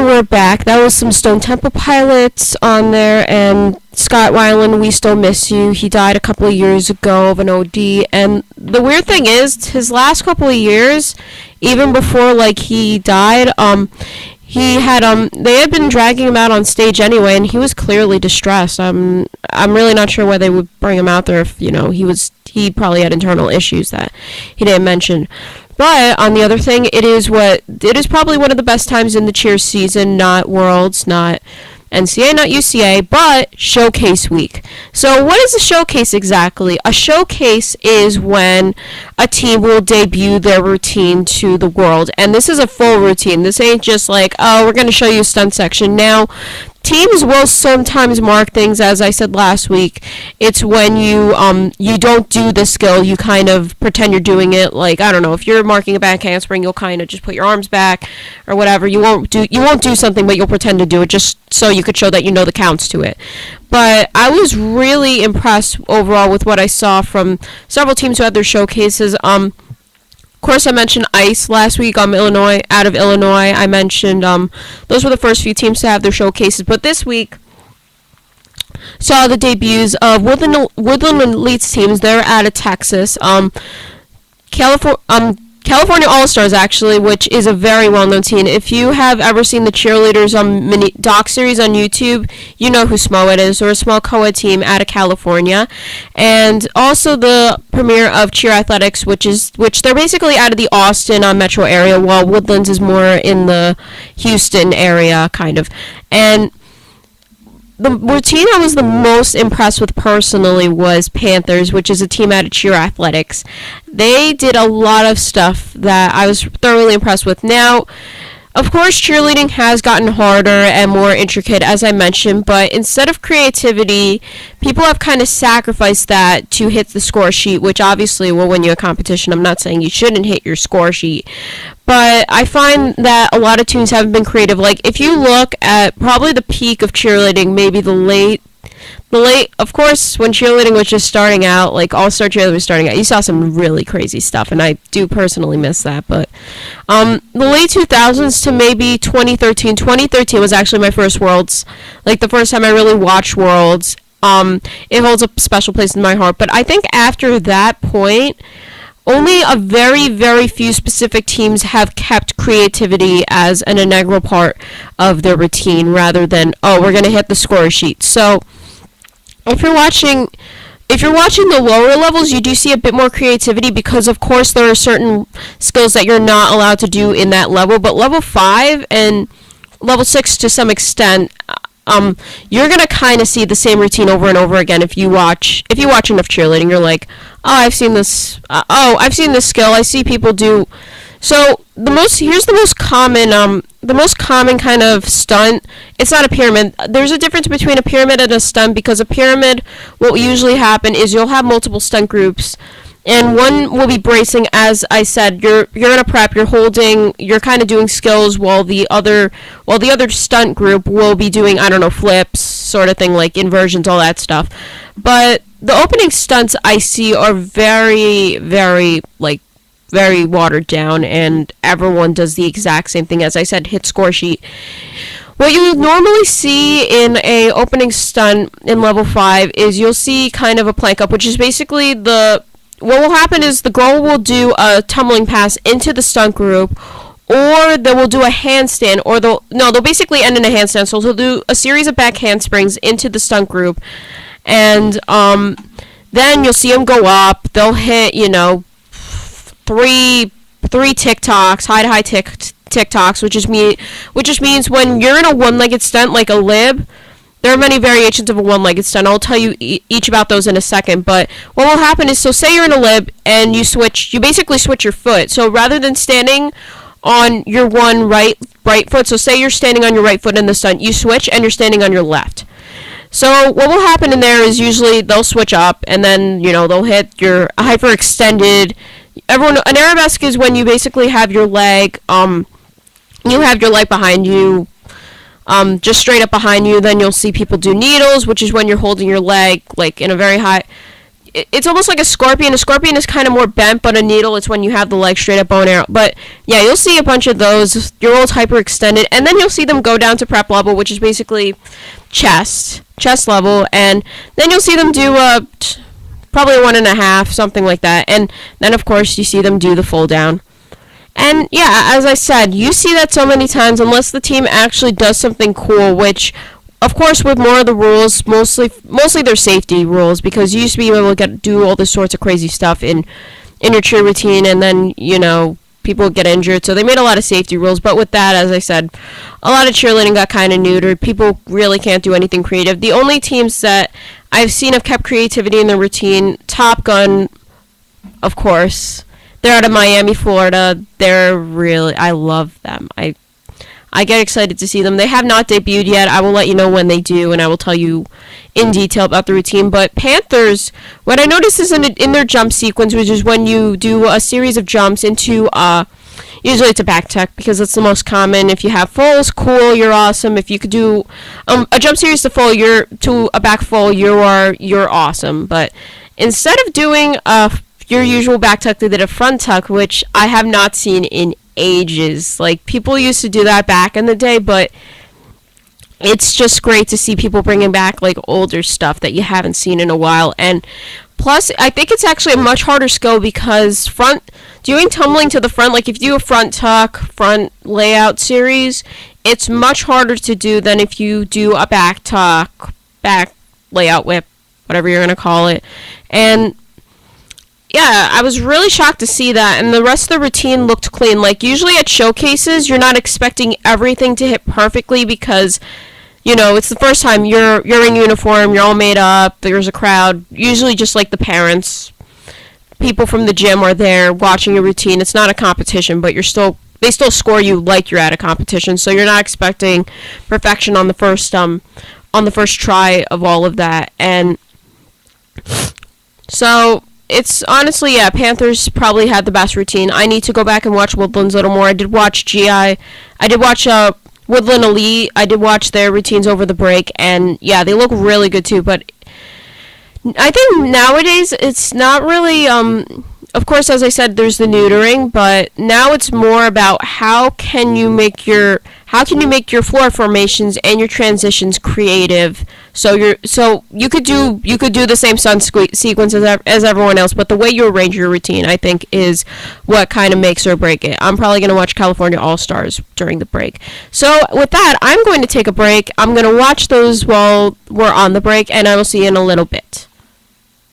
we're back. That was some Stone Temple Pilots on there, and Scott Weiland, we still miss you. He died a couple of years ago of an OD, and the weird thing is, his last couple of years, even before, like, he died, he had, they had been dragging him out on stage anyway, and he was clearly distressed. I'm really not sure why they would bring him out there if, he probably had internal issues that he didn't mention. But on the other thing, it is probably one of the best times in the cheer season, not Worlds, not NCA, not UCA, but Showcase Week. So what is a showcase exactly? A showcase is when a team will debut their routine to the world, and this is a full routine. This ain't just like, oh, we're going to show you a stunt section. Now, teams will sometimes mark things, as I said last week. It's when you don't do the skill, you kind of pretend you're doing it. Like, I don't know, if you're marking a back handspring, you'll kind of just put your arms back or whatever. You won't do something, but you'll pretend to do it just so you could show that you know the counts to it. But I was really impressed overall with what I saw from several teams who had their showcases. Of course, I mentioned ICE last week. Out of Illinois. I mentioned those were the first few teams to have their showcases. But this week saw the debuts of Woodland Elites teams. They're out of Texas. California All-Stars, actually, which is a very well-known team. If you have ever seen the Cheerleaders mini doc series on YouTube, you know who SMOA is, or a small co-ed team out of California. And also the premiere of Cheer Athletics, which they're basically out of the Austin metro area, while Woodlands is more in the Houston area, kind of. And the routine I was the most impressed with personally was Panthers, which is a team out of Cheer Athletics. They did a lot of stuff that I was thoroughly impressed with. Now, of course, cheerleading has gotten harder and more intricate, as I mentioned, but instead of creativity, people have kind of sacrificed that to hit the score sheet, which obviously will win you a competition. I'm not saying you shouldn't hit your score sheet, but I find that a lot of teams haven't been creative. Like, if you look at probably the peak of cheerleading, maybe the late, of course, when cheerleading was just starting out, like All-Star Cheerleading was starting out, you saw some really crazy stuff, and I do personally miss that. But the late 2000s to maybe 2013. 2013 was actually my first Worlds, like the first time I really watched Worlds. It holds a special place in my heart. But I think after that point, only a very, very few specific teams have kept creativity as an integral part of their routine, rather than, oh, we're going to hit the score sheet. So if you're watching the lower levels, you do see a bit more creativity, because of course there are certain skills that you're not allowed to do in that level. But level 5 and level 6 to some extent, you're gonna kind of see the same routine over and over again. If you watch enough cheerleading, you're like, oh, I've seen this. I've seen this skill. I see people do. So here's the most common kind of stunt. It's not a pyramid. There's a difference between a pyramid and a stunt, because a pyramid, what will usually happen is you'll have multiple stunt groups, and one will be bracing. As I said, you're in a prep, you're kind of doing skills, while the other stunt group will be doing, I don't know, flips, sort of thing, like inversions, all that stuff. But the opening stunts I see are very, very, very watered down, and everyone does the exact same thing. As I said, hit score sheet. What you normally see in a opening stunt in level 5 is you'll see kind of a plank up, which is basically what will happen is the girl will do a tumbling pass into the stunt group, or they will do a handstand, or they'll basically end in a handstand. So they'll do a series of back handsprings into the stunt group, and then you'll see them go up. They'll hit, three TikToks, high TikToks, which just means when you're in a one-legged stunt, like a lib, there are many variations of a one-legged stunt. I'll tell you each about those in a second. But what will happen is, so say you're in a lib and you basically switch your foot. So rather than standing on your one right foot, so say you're standing on your right foot in the stunt, you switch and you're standing on your left. So what will happen in there is usually they'll switch up, and then they'll hit your hyperextended. An arabesque is when you basically have your leg, behind you, just straight up behind you. Then you'll see people do needles, which is when you're holding your leg like in a very high. it's almost like a scorpion. A scorpion is kind of more bent, but a needle is when you have the leg straight up, bow and arrow. But yeah, you'll see a bunch of those. Your roll's hyperextended, and then you'll see them go down to prep level, which is basically chest level, and then you'll see them do probably a 1.5, something like that, and then of course you see them do the full down. And yeah, as I said, you see that so many times unless the team actually does something cool, which of course with more of the rules, mostly they're safety rules, because you used to be able to do all this sorts of crazy stuff in your cheer routine, and then people get injured, so they made a lot of safety rules. But with that, as I said, a lot of cheerleading got kind of neutered. People really can't do anything creative. The only teams that I've seen have kept creativity in their routine, Top Gun, of course. They're out of Miami, Florida. I love them. I get excited to see them. They have not debuted yet. I will let you know when they do, and I will tell you in detail about the routine. But Panthers, what I noticed is in their jump sequence, which is when you do a series of jumps into, usually it's a back tech, because it's the most common. If you have fulls, cool, you're awesome. If you could do a jump series to a back full, you're awesome. But instead of doing your usual back tuck, they did a front tuck, which I have not seen in ages. Like, people used to do that back in the day, but it's just great to see people bringing back like older stuff that you haven't seen in a while. And plus, I think it's actually a much harder skill, because doing tumbling to the front, like if you do a front tuck, front layout series, it's much harder to do than if you do a back tuck, back layout whip, whatever you're going to call it. And yeah, I was really shocked to see that, and the rest of the routine looked clean. Like, usually at showcases, you're not expecting everything to hit perfectly, because, it's the first time you're in uniform, you're all made up, there's a crowd, usually just like the parents, people from the gym are there watching your routine. It's not a competition, but they still score you like you're at a competition, so you're not expecting perfection on the first try of all of that. And so it's honestly, yeah, Panthers probably had the best routine. I need to go back and watch Woodlands a little more. I did watch GI. I did watch Woodland Elite. I did watch their routines over the break, and yeah, they look really good too. But I think nowadays it's not really, of course, as I said, there's the neutering, but now it's more about how can you make your floor formations and your transitions creative. So you could do the same stunt sequence as everyone else, but the way you arrange your routine, I think, is what kind of makes or break it. I'm probably going to watch California All-Stars during the break. So with that, I'm going to take a break. I'm going to watch those while we're on the break, and I will see you in a little bit.